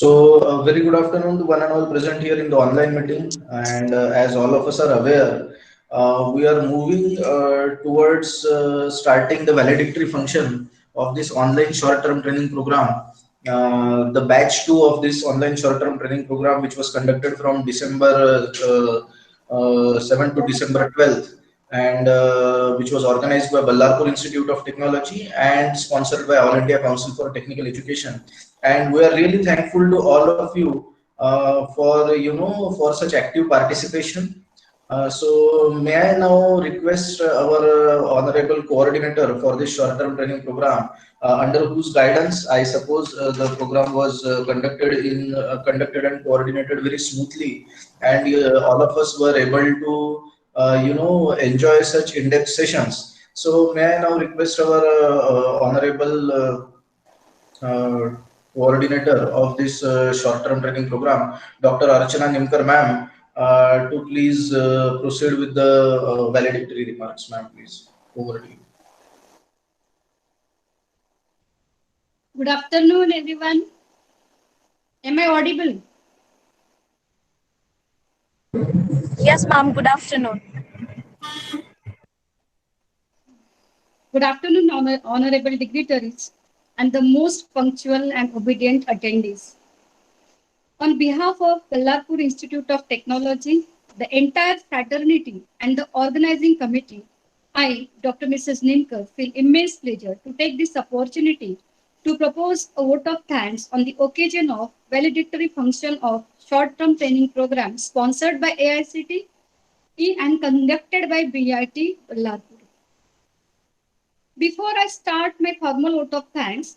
Very good afternoon to one and all present here in the online meeting. And as all of us are aware, we are moving towards starting the valedictory function of this online short-term training program. The batch two of this online short-term training program, which was conducted from December 7 to December 12th, and which was organized by Ballarpur Institute of Technology and sponsored by All India Council for Technical Education. And we are really thankful to all of you for for such active participation. So may I now request our honorable coordinator for this short-term training program, under whose guidance I suppose the program was conducted and coordinated very smoothly, and all of us were able to enjoy such in-depth sessions. So may I now request our honorable uh, coordinator of this short-term training program, Dr. Archana Nimkar ma'am, to please proceed with the valedictory remarks, ma'am, please. Over to you. Good afternoon, everyone. Am I audible? Yes, ma'am. Good afternoon. Good afternoon, honorable dignitaries and the most punctual and obedient attendees. On behalf of Ballarpur Institute of Technology, the entire fraternity and the organizing committee, I, Dr. Mrs. Nimkar, feel immense pleasure to take this opportunity to propose a vote of thanks on the occasion of valedictory function of short-term training program sponsored by AICTE and conducted by BIT Ballarpur. Before I start my formal vote of thanks,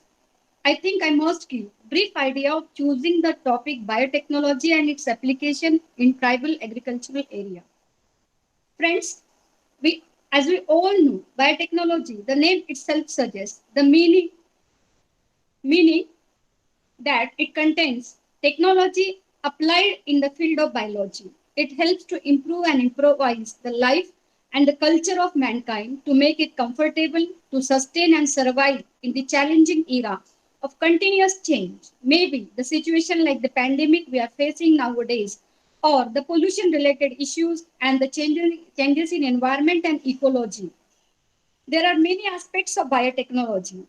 I think I must give a brief idea of choosing the topic biotechnology and its application in tribal agricultural area. Friends, as we all know, biotechnology, the name itself suggests the meaning that it contains technology applied in the field of biology. It helps to improve and improvise the life and the culture of mankind to make it comfortable to sustain and survive in the challenging era of continuous change. Maybe the situation like the pandemic we are facing nowadays, or the pollution related issues and the changes in environment and ecology. There are many aspects of biotechnology.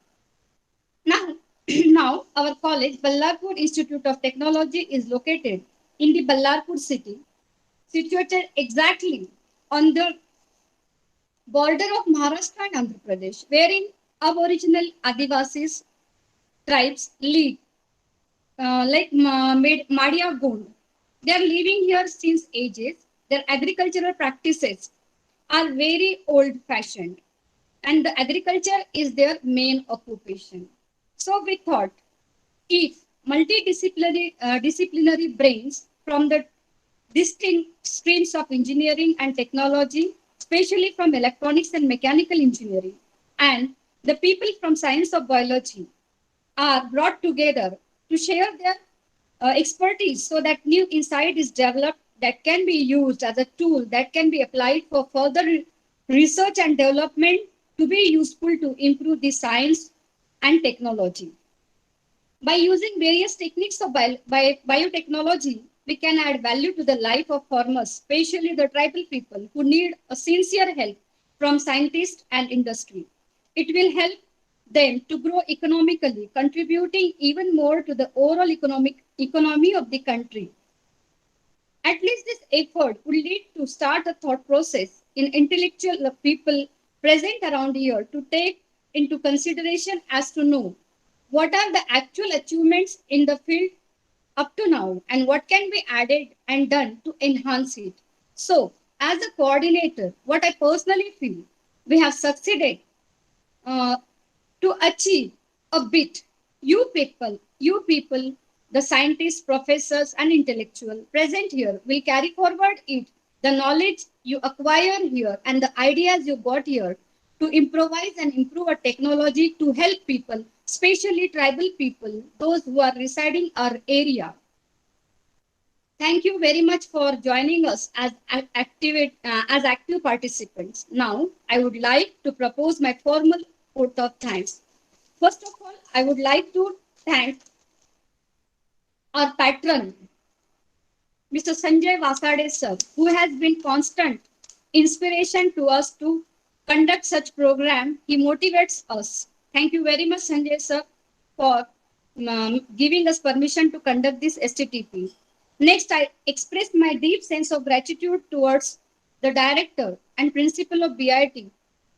Now, now our college, Ballarpur Institute of Technology, is located in the Ballarpur city, situated exactly on the border of Maharashtra and Andhra Pradesh, wherein aboriginal Adivasis tribes live, like Madia Gond. They are living here since ages. Their agricultural practices are very old fashioned, and the agriculture is their main occupation. So we thought if disciplinary brains from the distinct streams of engineering and technology, especially from electronics and mechanical engineering, and the people from science of biology are brought together to share their expertise so that new insight is developed that can be used as a tool that can be applied for further research and development to be useful to improve the science and technology. By using various techniques of biotechnology, we can add value to the life of farmers, especially the tribal people who need a sincere help from scientists and industry. It will help them to grow economically, contributing even more to the overall economy of the country. At least this effort will lead to start a thought process in intellectual people present around here to take into consideration as to know what are the actual achievements in the field up to now and what can be added and done to enhance it. So, as a coordinator, what I personally feel we have succeeded uh, to achieve a bit. You people, the scientists, professors, and intellectuals present here will carry forward it, the knowledge you acquire here, and the ideas you got here to improvise and improve a technology to help people, especially tribal people, those who are residing our area. Thank you very much for joining us as active participants. Now, I would like to propose my formal vote of thanks. First of all, I would like to thank our patron, Mr. Sanjay Vasade sir, who has been constant inspiration to us to conduct such program. He motivates us. Thank you very much, Sanjay sir, for giving us permission to conduct this STTP. Next, I express my deep sense of gratitude towards the director and principal of BIT,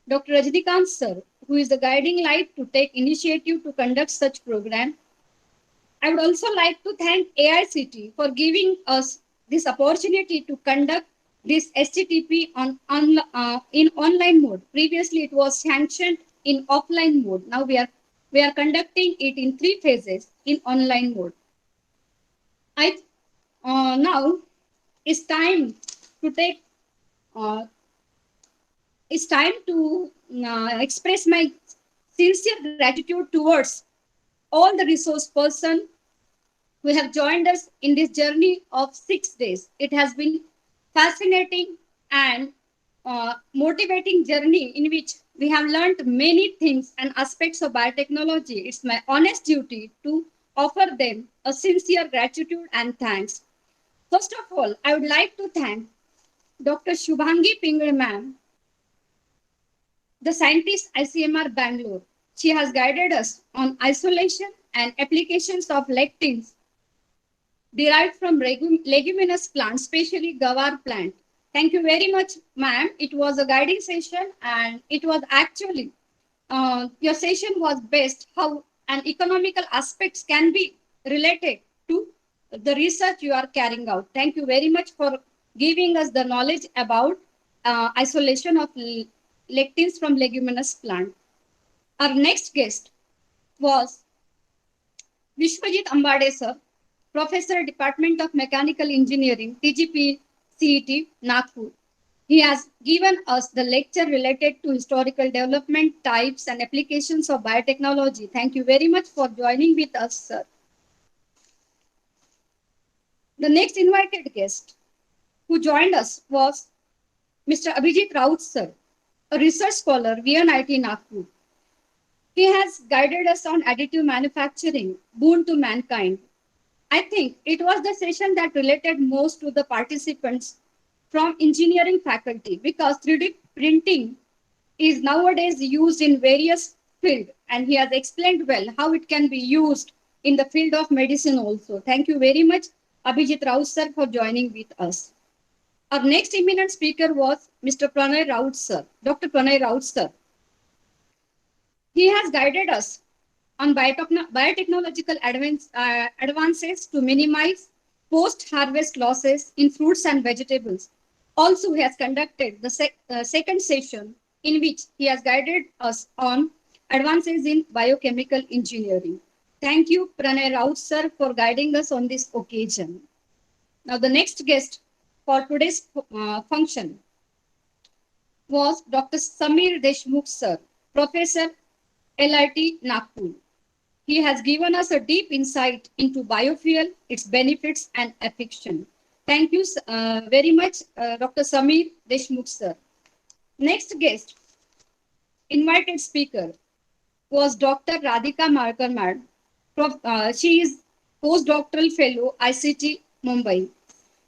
Dr. Rajnikant sir, who is the guiding light to take initiative to conduct such program. I would also like to thank AICT for giving us this opportunity to conduct this STTP in online mode. Previously, it was sanctioned in offline mode. Now we are conducting it in 3 phases in online mode. I now it's time to take uh, it's time to express my sincere gratitude towards all the resource person who have joined us in this journey of 6 days. It has been fascinating and motivating journey in which we have learned many things and aspects of biotechnology. It's my honest duty to offer them a sincere gratitude and thanks. First of all, I would like to thank Dr. Shubhangi Pingre ma'am, the scientist ICMR Bangalore. She has guided us on isolation and applications of lectins derived from leguminous plants, especially guava plant. Thank you very much, ma'am. It was a guiding session, and it was actually your session was best how and economical aspects can be related to the research you are carrying out. Thank you very much for giving us the knowledge about isolation of lectins from leguminous plant. Our next guest was Vishwajit Ambade sir, Professor, Department of Mechanical Engineering, TGP CET, Nagpur. He has given us the lecture related to historical development, types, and applications of biotechnology. Thank you very much for joining with us, sir. The next invited guest who joined us was Mr. Abhijit Raut, sir, a research scholar, VNIT Nagpur. He has guided us on additive manufacturing, boon to mankind. I think it was the session that related most to the participants from engineering faculty because 3D printing is nowadays used in various fields and he has explained well how it can be used in the field of medicine also. Thank you very much, Abhijit Raut sir, for joining with us. Our next eminent speaker was Mr. Pranay Raut sir, Dr. Pranay Raut sir. He has guided us on biotechnological advances to minimize post-harvest losses in fruits and vegetables. Also, he has conducted the second session in which he has guided us on advances in biochemical engineering. Thank you, Pranay Raut sir, for guiding us on this occasion. Now, the next guest for today's function was Dr. Samir Deshmukh sir, Professor, LIT Nagpur. He has given us a deep insight into biofuel, its benefits and affection. Thank you very much, Dr. Samir Deshmukh sir. Next guest, invited speaker, was Dr. Radhika Markar madam. She is postdoctoral fellow, ICT Mumbai.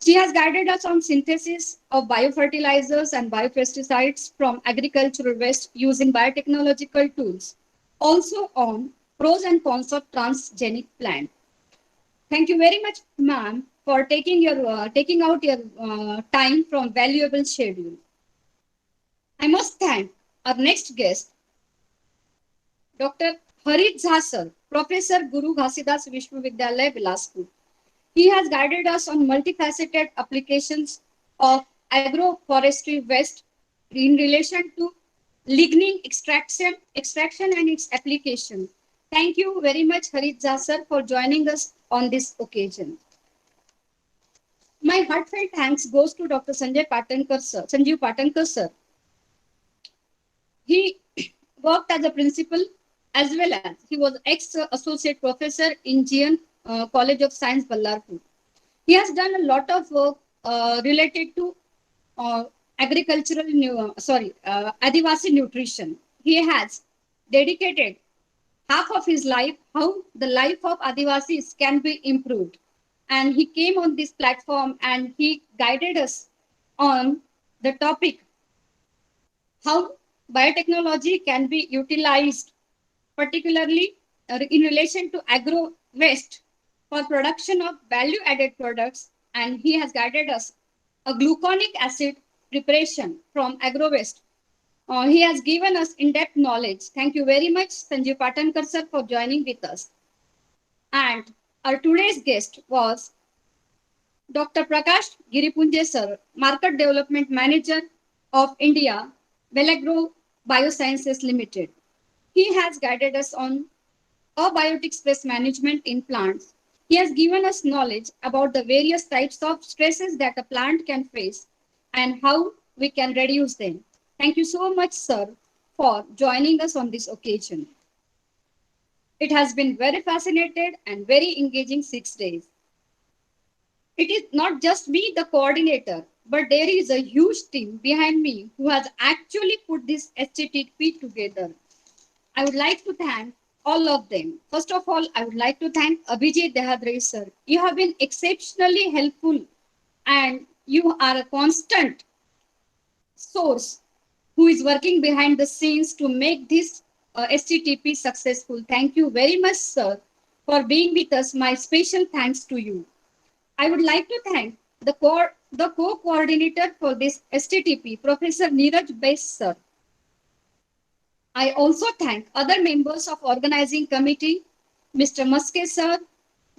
She has guided us on synthesis of biofertilizers and biopesticides from agricultural waste using biotechnological tools. Also on pros and cons of transgenic plant. Thank you very much, ma'am, for taking out your time from valuable schedule. I must thank our next guest, Dr. Harit Jha sir, Professor Guru Ghasidas Vishwavidyalaya, Bilaspur. He has guided us on multifaceted applications of agroforestry waste in relation to lignin extraction and its application. Thank you very much, Harit Jha sir, for joining us on this occasion. My heartfelt thanks goes to Dr. Sanjeev Patankar sir. He worked as a principal as well as he was ex-associate professor in GN College of Science, Ballarpur. He has done a lot of work related to Adivasi nutrition. He has dedicated half of his life how the life of Adivasis can be improved. and he came on this platform and he guided us on the topic how biotechnology can be utilized, particularly in relation to agro waste for production of value added products. And he has guided us a gluconic acid preparation from agro waste. He has given us in-depth knowledge. Thank you very much, Sanjeev Patankar sir, for joining with us. And our today's guest was Dr. Prakash Giripunje sir, Market Development Manager of India, Belagro Biosciences Limited. He has guided us on abiotic stress management in plants. He has given us knowledge about the various types of stresses that a plant can face and how we can reduce them. Thank you so much, sir, for joining us on this occasion. It has been very fascinating and very engaging 6 days. It is not just me, the coordinator, but there is a huge team behind me who has actually put this HTTP together. I would like to thank all of them. First of all, I would like to thank Abhijit Dehadre sir. You have been exceptionally helpful and you are a constant source who is working behind the scenes to make this HTTP successful. Thank you very much, sir, for being with us. My special thanks to you. I would like to thank the co-coordinator for this HTTP, Professor Neeraj Best, sir. I also thank other members of organizing committee, Mr. Maske sir,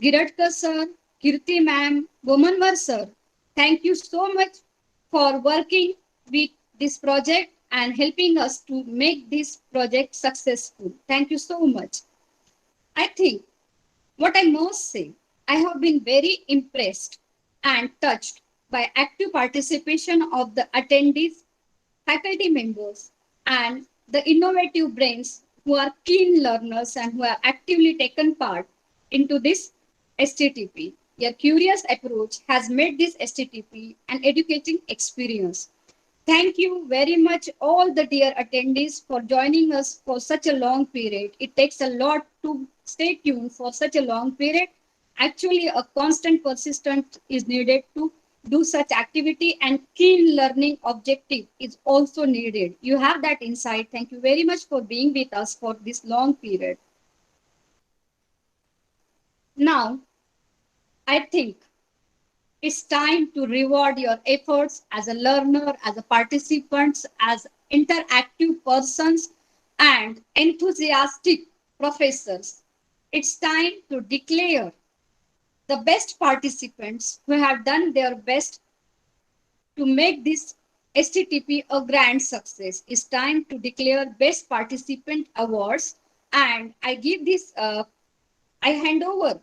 Giradkar sir, Kirti ma'am, Bomanwar sir. Thank you so much for working with this project and helping us to make this project successful. Thank you so much. I think what I must say, I have been very impressed and touched by active participation of the attendees, faculty members, and the innovative brains who are keen learners and who have actively taken part into this HTTP. Your curious approach has made this HTTP an educating experience. Thank you very much, all the dear attendees, for joining us for such a long period. It takes a lot to stay tuned for such a long period. Actually, a constant persistence is needed to do such activity, and keen learning objective is also needed. You have that insight. Thank you very much for being with us for this long period. Now, I think it's time to reward your efforts as a learner, as a participant, as interactive persons and enthusiastic professors. It's time to declare the best participants who have done their best to make this HTTP a grand success. It's time to declare best participant awards, and I give this, I hand over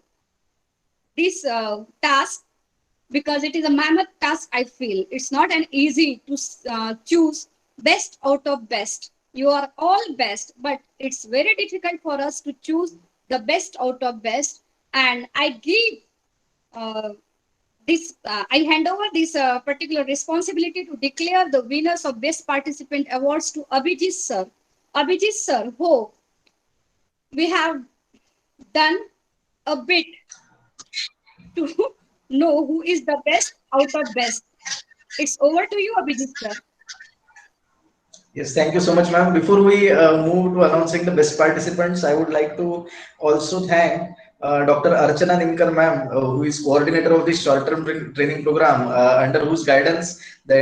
this task because it is a mammoth task. I feel it's not an easy to choose best out of best. You are all best, but it's very difficult for us to choose the best out of best. And I give I hand over this particular responsibility to declare the winners of Best Participant Awards to Abhijit sir. Abhijit sir, who we have done a bit to know who is the best out of best. It's over to you, Abhijit sir. Yes, thank you so much, ma'am. Before we move to announcing the best participants, I would like to also thank Dr. Archana Nimkar, ma'am, who is coordinator of this short-term training program, under whose guidance the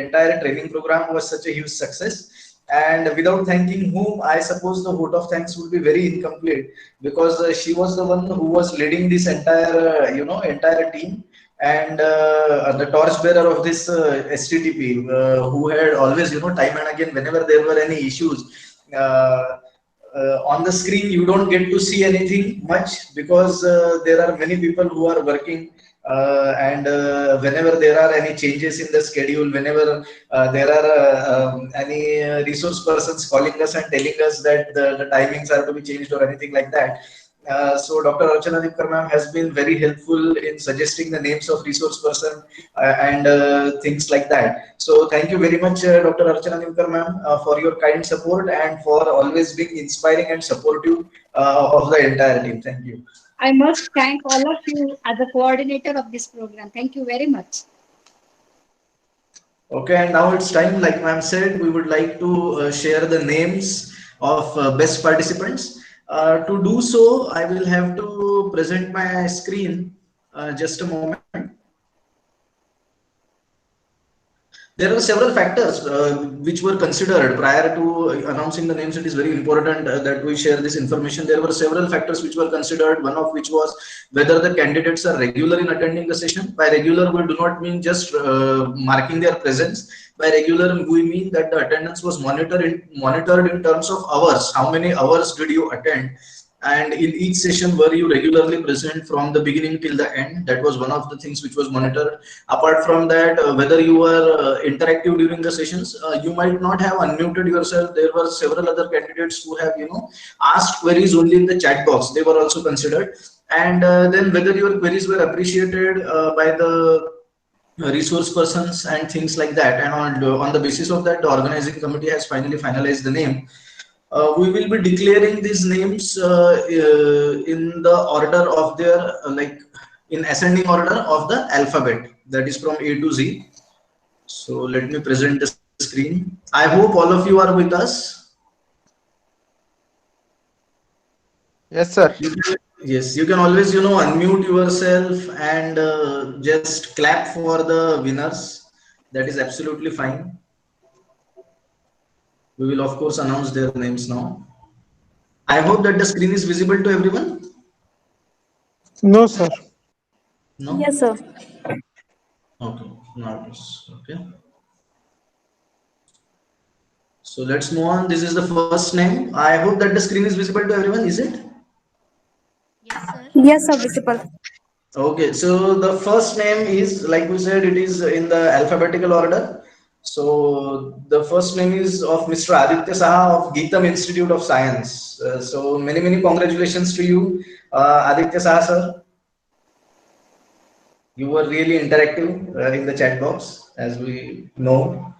entire training program was such a huge success. And without thanking whom, I suppose the vote of thanks would be very incomplete, because she was the one who was leading this entire, entire team, and the torchbearer of this HTTP, who had always, time and again, whenever there were any issues, on the screen you don't get to see anything much, because there are many people who are working, and whenever there are any changes in the schedule, whenever there are any resource persons calling us and telling us that the timings are to be changed or anything like that, so Dr. Archana Nimkar ma'am has been very helpful in suggesting the names of resource person, and things like that. So thank you very much, Dr. Archana Nimkar ma'am, for your kind support and for always being inspiring and supportive of the entire team. Thank you. I must thank all of you as a coordinator of this program. Thank you very much. Okay, and now it's time, like ma'am said, we would like to share the names of best participants. To do so, I will have to present my screen. Just a moment. There are several factors which were considered prior to announcing the names. It is very important that we share this information. There were several factors which were considered, one of which was whether the candidates are regular in attending the session. By regular, we do not mean just marking their presence. By regular, we mean that the attendance was monitored in terms of hours. How many hours did you attend? And in each session, were you regularly present from the beginning till the end? That was one of the things which was monitored. Apart from that, whether you were interactive during the sessions, you might not have unmuted yourself. There were several other candidates who have, asked queries only in the chat box. They were also considered. And then whether your queries were appreciated by the resource persons and things like that. And on the basis of that, the organizing committee has finally finalized the name. We will be declaring these names in the order of their, like in ascending order of the alphabet, that is from A to Z. So let me present the screen. I hope all of you are with us. Yes, sir. Yes, you can always, unmute yourself and just clap for the winners. That is absolutely fine. We will of course announce their names now. I hope that the screen is visible to everyone. No, sir. No? Yes, sir. Okay, now it is okay. So let's move on. This is the first name. I hope that the screen is visible to everyone. Is it? Yes, sir. Yes, sir, visible. Okay, so the first name is, like we said, it is in the alphabetical order. So the first name is of Mr. Aditya Saha of Geetam Institute of Science. So many congratulations to you, Aditya Saha sir. You were really interactive in the chat box, as we know.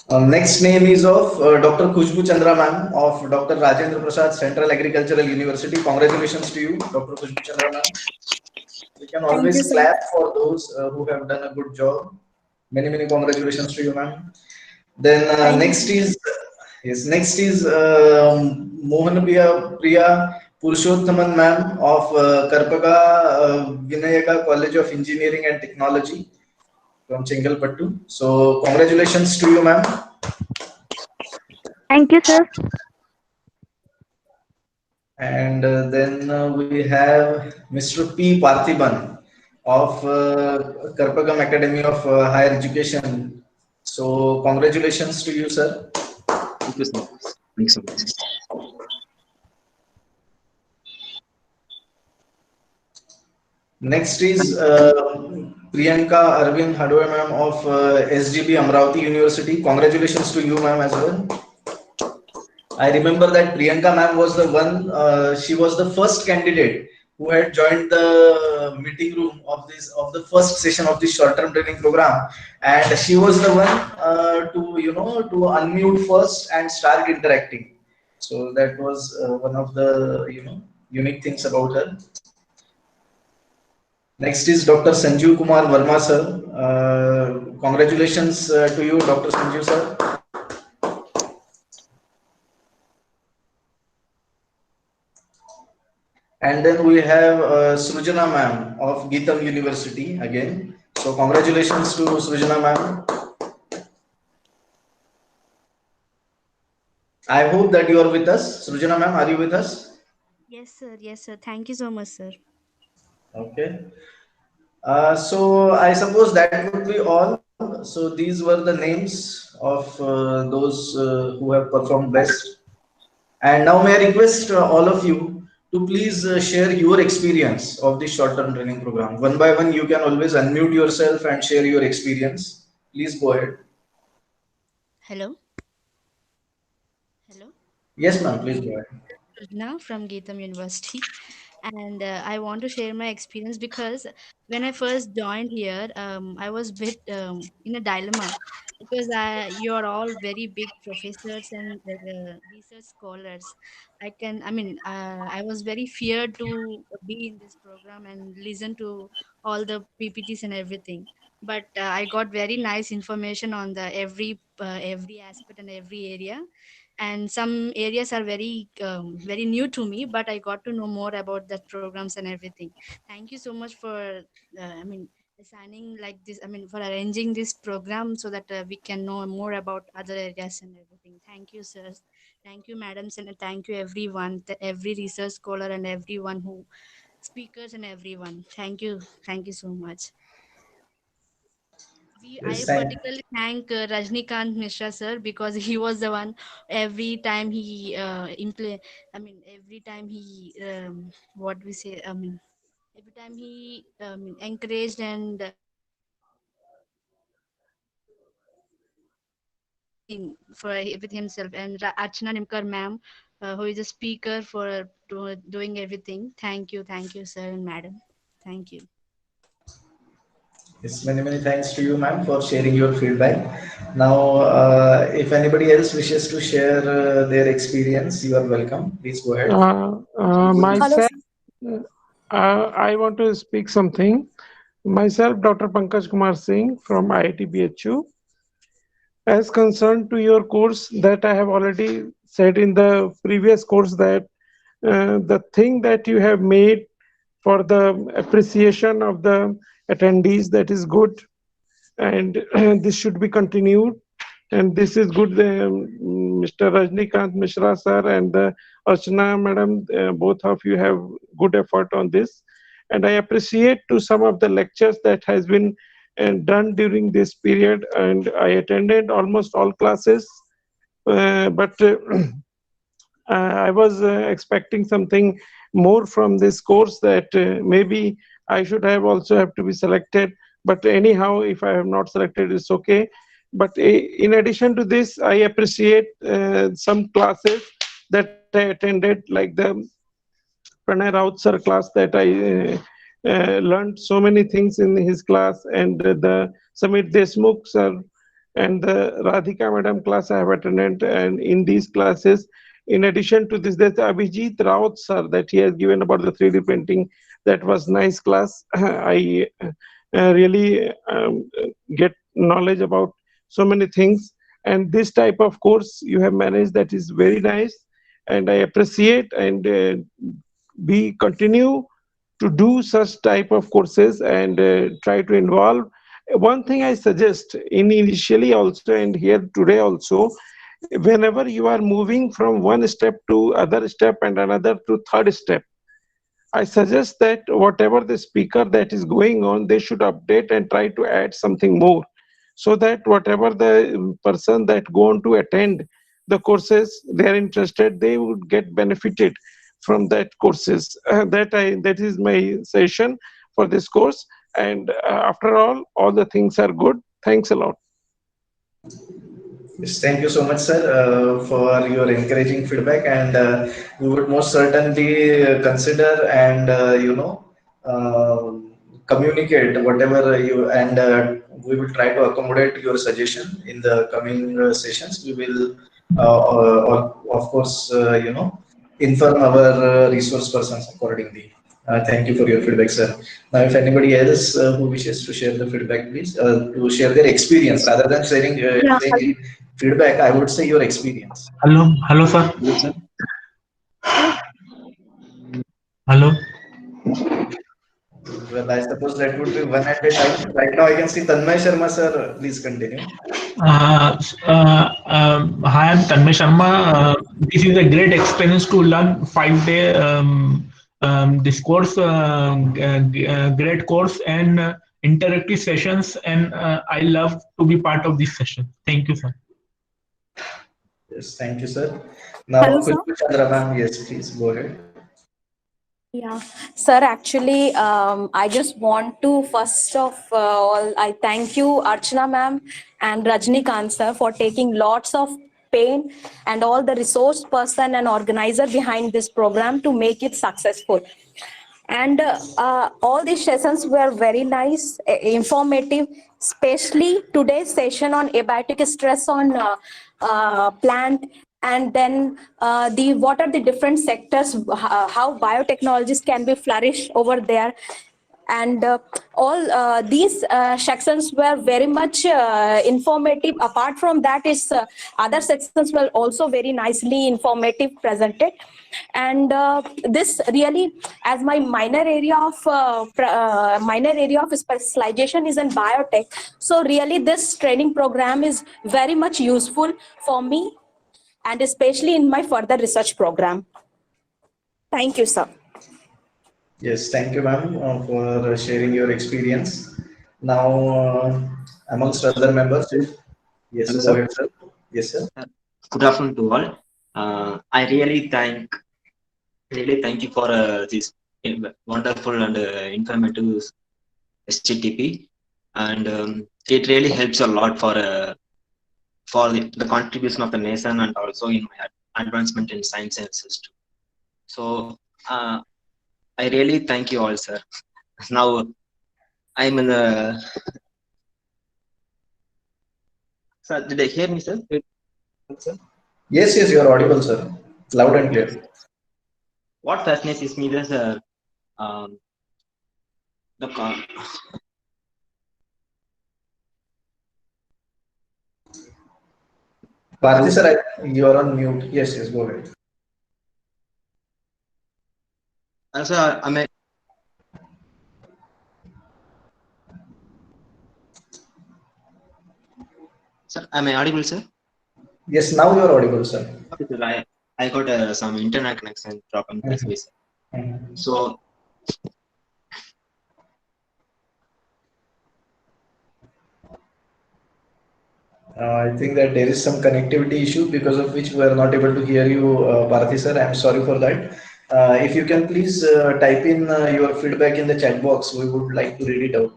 Next name is of Dr. Khushbu Chandra ma'am of Dr. Rajendra Prasad Central Agricultural University. Congratulations to you, Dr. Khushbu Chandra ma'am. We can Thank you, always sir. clap for those who have done a good job. Many congratulations to you, ma'am. Then Thank you, next sir. is Mohan Priya Purushothaman ma'am of Karpaga Vinayaka College of Engineering and Technology from Chengalpattu. So congratulations to you, ma'am. Thank you, sir. And then we have Mr. P. Parthiban of Karpagam Academy of Higher Education. So congratulations to you, sir. Thank you so much. Thanks so much. Next is Priyanka Arvind Hadwe ma'am of SGB Amravati University. Congratulations to you, ma'am, as well. I remember that Priyanka ma'am was the one, she was the first candidate who had joined the meeting room of the first session of this short-term training program, and she was the one to unmute first and start interacting. So that was one of the unique things about her. Next is Dr. Sanjeev Kumar Verma sir. Congratulations to you, Dr. Sanjeev sir. And then we have Srujana ma'am of Geetam University again. So congratulations to Srujana ma'am. I hope that you are with us. Srujana ma'am, are you with us? Yes, sir. Yes, sir. Thank you so much, sir. Okay. So I suppose that would be all. So these were the names of those who have performed best. And now may I request all of you to please share your experience of this short-term training program. One by one, you can always unmute yourself and share your experience. Please go ahead. Hello. Hello. Yes, ma'am. Please go ahead. Now from Geetam University. and I want to share my experience because when I first joined here, I was bit in a dilemma because you're all very big professors and research scholars. I was very feared to be in this program and listen to all the PPTs and everything. But I got very nice information on the every aspect and every area, and some areas are very new to me, but I got to know more about the programs and everything. Thank you so much for assigning like this, for arranging this program so that we can know more about other areas and everything. Thank you, sir. Thank you, madams, and thank you everyone, every research scholar and everyone who speakers and everyone. Thank you so much. I Yes, thank. particularly thank Rajnikant Mishra sir because he was the one every time he every time he what we say every time he encouraged and everything with himself, and Archana Nimkar ma'am, who is a speaker for doing everything. Thank you, sir and madam. Thank you. Yes, many thanks to you, ma'am, for sharing your feedback. Now, if anybody else wishes to share their experience, you are welcome. Please go ahead. Hello, Myself, sir. I want to speak something. Myself, Dr. Pankaj Kumar Singh from IIT BHU. As concerned to your course, that I have already said in the previous course that the thing that you have made for the appreciation of the attendees, that is good, and this should be continued. And this is good. Mr. Rajnikant Mishra sir and Archana madam, both of you have good effort on this. And I appreciate to some of the lectures that has been done during this period. And I attended almost all classes, but I was expecting something more from this course that maybe I should have also have to be selected. But anyhow, if I have not selected, it's okay. But in addition to this, I appreciate some classes that I attended, like the Pranay Raut sir class that I learned so many things in his class, and the Samit Deshmukh sir and the Radhika madam class I have attended. And in these classes, in addition to this, there's Abhijit Raut sir that he has given about the 3D printing. That was nice class. I really get knowledge about so many things. And this type of course you have managed, that is very nice. And I appreciate, and we continue to do such type of courses and try to involve. One thing I suggest in initially also and here today also, whenever you are moving from one step to other step and another to third step, I suggest that whatever the speaker that is going on, they should update and try to add something more, so that whatever the person that go on to attend the courses, they are interested, they would get benefited from that courses. That is my session for this course. And after all the things are good. Thanks a lot. Yes, thank you so much, sir, for your encouraging feedback, and we would most certainly consider and communicate whatever you, and we will try to accommodate your suggestion in the coming sessions. We will, of course, inform our resource persons accordingly. Thank you for your feedback, sir. Now, if anybody else who wishes to share the feedback, please, to share their experience rather than Yeah, saying feedback, I would say your experience. Hello, sir. Yes, sir. Hello. Well, I suppose that would be one at a time. Right now, I can see Tanmay Sharma, sir. Please continue. Hi, I'm Tanmay Sharma. This is a great experience to learn 5 day this course, great course and interactive sessions, and I love to be part of this session. Thank you, sir. Yes, thank you, sir. hello, Now, sir. Khushbu Chandra ma'am, yes, please go ahead. Yeah, sir. Actually, I just want to first of all, I thank you, Archana ma'am and Rajnikant sir, for taking lots of pain and all the resource person and organizer behind this program to make it successful. And all these sessions were very nice, informative, especially today's session on abiotic stress on plant, and then the what are the different sectors, how biotechnologies can be flourished over there. And all these sections were very much informative. Apart from that, is other sections were also very nicely informative presented. And this really, as my minor area of specialization is in biotech, so really this training program is very much useful for me, and especially in my further research program. Thank you, sir. Yes, thank you, ma'am, for sharing your experience. Now, amongst other members, yes, Hello, go sir. ahead, sir. Yes, sir. Good afternoon to all. I really thank you for this wonderful and informative STTP, and it really helps a lot for the contribution of the nation and also in my advancement in science sciences too. So I really thank you all, sir. Now I'm in the. Sir, did I hear me, sir? Sir? Yes, yes, you are audible, sir. Loud and clear. What fascinates me is the Bharati, sir, you are on mute. Yes, yes, go ahead. sir, am I audible, sir? Yes, now you are audible, sir. Okay, sir, I got some internet connection problem. That's why, sir. So I think that there is some connectivity issue because of which we are not able to hear you, Bharati sir. I'm sorry for that. If you can please type in your feedback in the chat box, we would like to read it out.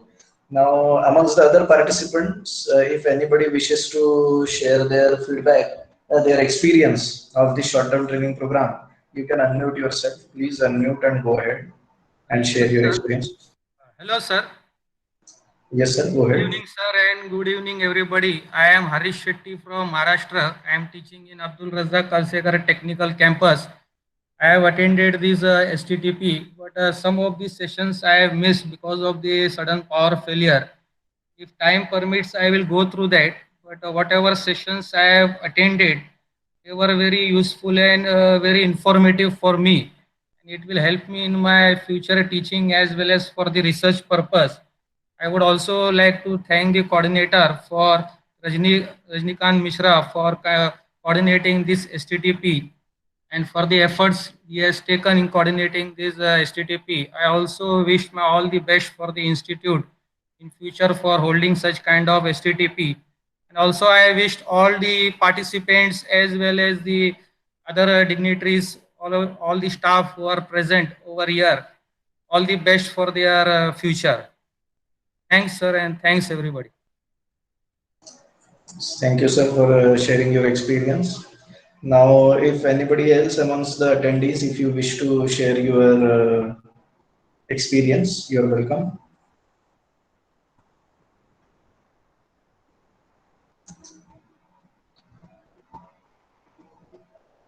Now, amongst the other participants, if anybody wishes to share their feedback, their experience of the short-term training program, you can unmute yourself. Please unmute and go ahead and share your experience. Hello, sir. Yes, sir. Go Good ahead. evening, sir, and good evening, everybody. I am Harish Shetty from Maharashtra. I am teaching in Abdul Razak Kalsekar Technical Campus. I have attended this STTP, but some of these sessions I have missed because of the sudden power failure. If time permits, I will go through that. But whatever sessions I have attended, they were very useful and very informative for me. And it will help me in my future teaching as well as for the research purpose. I would also like to thank the coordinator for Rajnikant Mishra for coordinating this STTP and for the efforts he has taken in coordinating this STTP. I also wish all the best for the institute in future for holding such kind of STTP. And also I wished all the participants as well as the other dignitaries, all the staff who are present over here, all the best for their future. Thanks, sir, and thanks, everybody. Thank you, sir, for sharing your experience. Now, if anybody else amongst the attendees, if you wish to share your experience, you're welcome.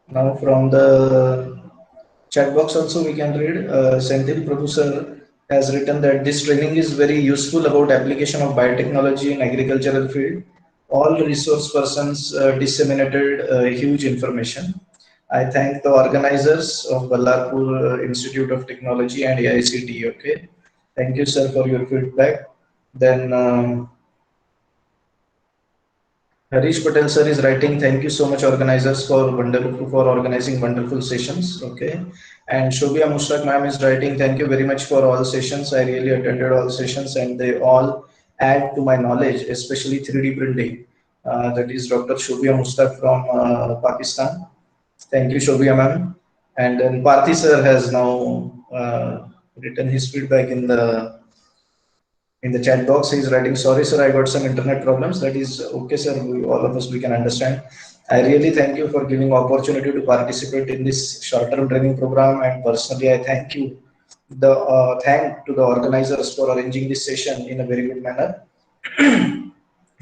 Now, from the chat box also we can read, Senthil Producer has written that this training is very useful about application of biotechnology in agricultural field. All resource persons disseminated huge information. I thank the organizers of Ballarpur Institute of Technology and AICTE. Okay, thank you, sir, for your feedback. Then Harish Patel sir is writing, thank you so much organizers for organizing wonderful sessions. Okay, and Shobia Mushraq ma'am is writing, thank you very much for all sessions. I really attended all sessions and they all add to my knowledge, especially 3D printing. That is Dr. Shobia Mushraq from Pakistan. Thank you, Shobia ma'am. And then Parthi sir has now written his feedback in the chat box. He's writing, sorry sir, I got some internet problems. That is okay, sir. All of us, we can understand. I really thank you for giving opportunity to participate in this short-term training program, and personally, I thank you. Thank to the organizers for arranging this session in a very good manner.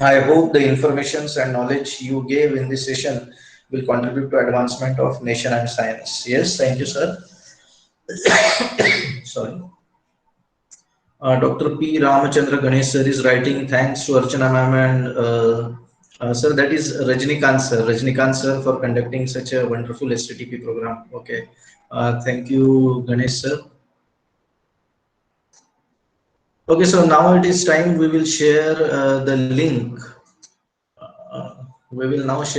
I hope the informations and knowledge you gave in this session will contribute to advancement of nation and science. Yes, thank you, sir. Sorry. Dr. P. Ramachandra Ganesh sir is writing, thanks to Archana ma'am and sir, that is Rajnikant sir. Rajnikant sir for conducting such a wonderful STTP program. Okay. Thank you, Ganesh sir. Okay, so now it is time we will share the link. We will now share